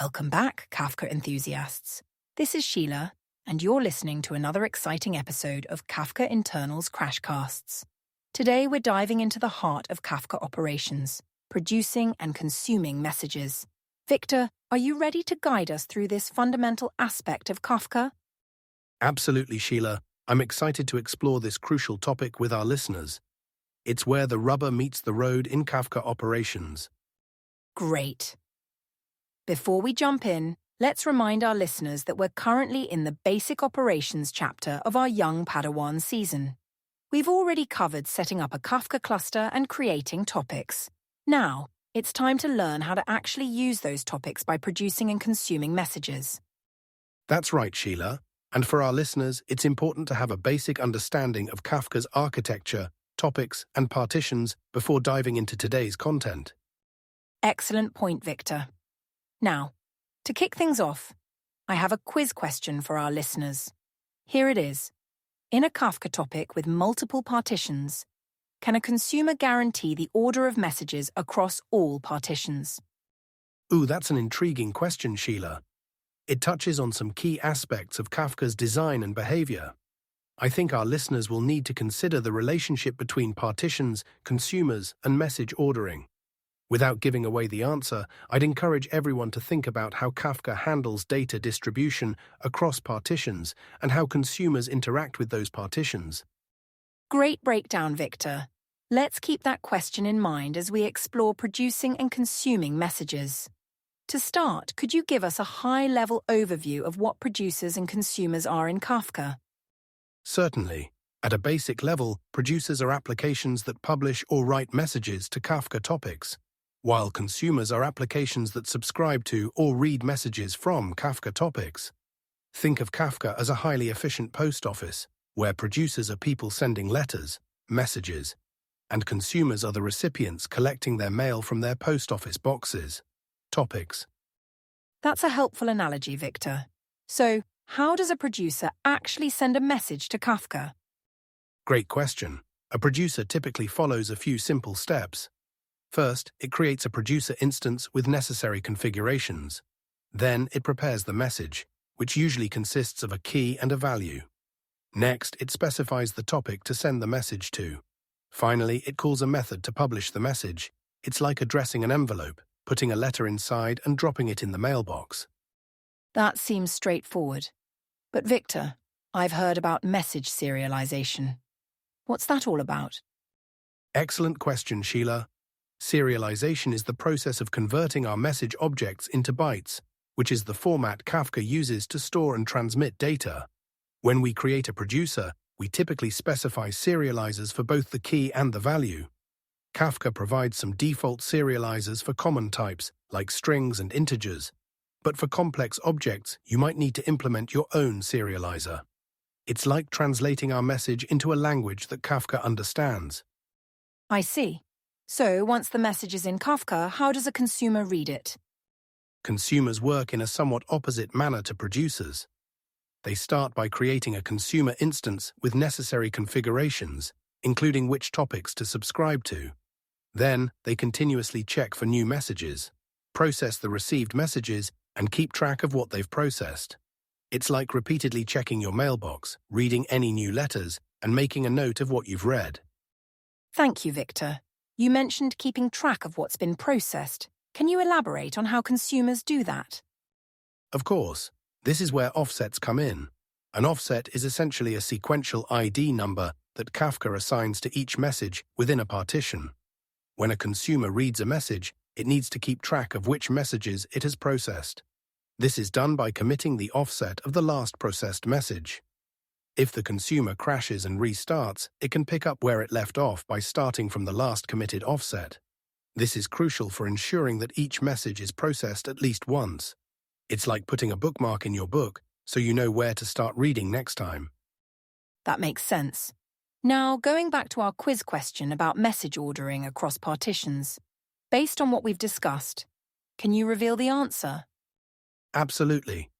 Welcome back, Kafka enthusiasts. This is Sheila, and you're listening to another exciting episode of Kafka Internals Crashcasts. Today we're diving into the heart of Kafka operations, producing and consuming messages. Victor, are you ready to guide us through this fundamental aspect of Kafka? Absolutely, Sheila. I'm excited to explore this crucial topic with our listeners. It's where the rubber meets the road in Kafka operations. Great. Before we jump in, let's remind our listeners that we're currently in the basic operations chapter of our Young Padawan season. We've already covered setting up a Kafka cluster and creating topics. Now, it's time to learn how to actually use those topics by producing and consuming messages. That's right, Sheila. And for our listeners, it's important to have a basic understanding of Kafka's architecture, topics, and partitions before diving into today's content. Excellent point, Victor. Now, to kick things off, I have a quiz question for our listeners. Here it is. In a Kafka topic with multiple partitions, can a consumer guarantee the order of messages across all partitions? Ooh, that's an intriguing question, Sheila. It touches on some key aspects of Kafka's design and behavior. I think our listeners will need to consider the relationship between partitions, consumers, and message ordering. Without giving away the answer, I'd encourage everyone to think about how Kafka handles data distribution across partitions and how consumers interact with those partitions. Great breakdown, Victor. Let's keep that question in mind as we explore producing and consuming messages. To start, could you give us a high-level overview of what producers and consumers are in Kafka? Certainly. At a basic level, producers are applications that publish or write messages to Kafka topics, while consumers are applications that subscribe to or read messages from Kafka topics. Think of Kafka as a highly efficient post office, where producers are people sending letters, messages, and consumers are the recipients collecting their mail from their post office boxes. Topics. That's a helpful analogy, Victor. So, how does a producer actually send a message to Kafka? Great question. A producer typically follows a few simple steps. First, it creates a producer instance with necessary configurations. Then, it prepares the message, which usually consists of a key and a value. Next, it specifies the topic to send the message to. Finally, it calls a method to publish the message. It's like addressing an envelope, putting a letter inside and dropping it in the mailbox. That seems straightforward. But Victor, I've heard about message serialization. What's that all about? Excellent question, Sheila. Serialization is the process of converting our message objects into bytes, which is the format Kafka uses to store and transmit data. When we create a producer, we typically specify serializers for both the key and the value. Kafka provides some default serializers for common types, like strings and integers. But for complex objects, you might need to implement your own serializer. It's like translating our message into a language that Kafka understands. I see. So, once the message is in Kafka, how does a consumer read it? Consumers work in a somewhat opposite manner to producers. They start by creating a consumer instance with necessary configurations, including which topics to subscribe to. Then, they continuously check for new messages, process the received messages, and keep track of what they've processed. It's like repeatedly checking your mailbox, reading any new letters, and making a note of what you've read. Thank you, Victor. You mentioned keeping track of what's been processed. Can you elaborate on how consumers do that? Of course, this is where offsets come in. An offset is essentially a sequential ID number that Kafka assigns to each message within a partition. When a consumer reads a message, it needs to keep track of which messages it has processed. This is done by committing the offset of the last processed message. If the consumer crashes and restarts, it can pick up where it left off by starting from the last committed offset. This is crucial for ensuring that each message is processed at least once. It's like putting a bookmark in your book, so you know where to start reading next time. That makes sense. Now, going back to our quiz question about message ordering across partitions. Based on what we've discussed, can you reveal the answer? Absolutely.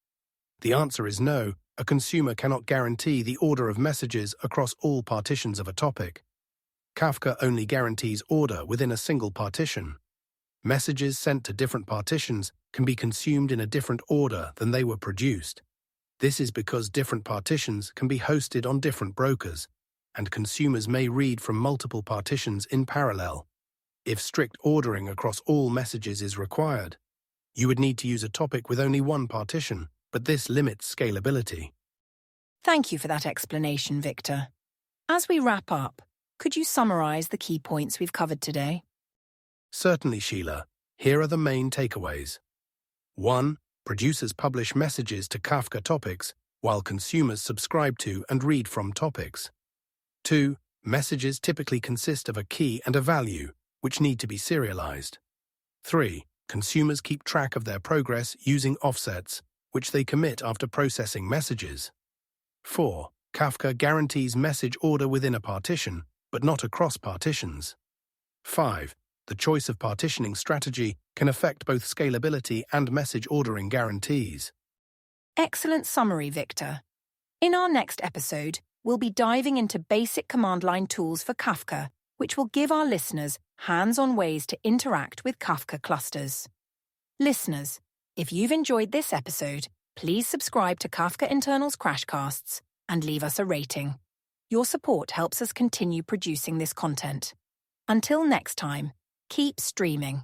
The answer is no. A consumer cannot guarantee the order of messages across all partitions of a topic. Kafka only guarantees order within a single partition. Messages sent to different partitions can be consumed in a different order than they were produced. This is because different partitions can be hosted on different brokers, and consumers may read from multiple partitions in parallel. If strict ordering across all messages is required, you would need to use a topic with only one partition, but this limits scalability. Thank you for that explanation, Victor. As we wrap up, could you summarize the key points we've covered today? Certainly, Sheila. Here are the main takeaways. 1. Producers publish messages to Kafka topics, while consumers subscribe to and read from topics. 2. Messages typically consist of a key and a value, which need to be serialized. 3. Consumers keep track of their progress using offsets, which they commit after processing messages. 4. Kafka guarantees message order within a partition, but not across partitions. 5. The choice of partitioning strategy can affect both scalability and message ordering guarantees. Excellent summary, Victor. In our next episode, we'll be diving into basic command line tools for Kafka, which will give our listeners hands-on ways to interact with Kafka clusters. Listeners, if you've enjoyed this episode, please subscribe to Kafka Internals Crashcasts and leave us a rating. Your support helps us continue producing this content. Until next time, keep streaming.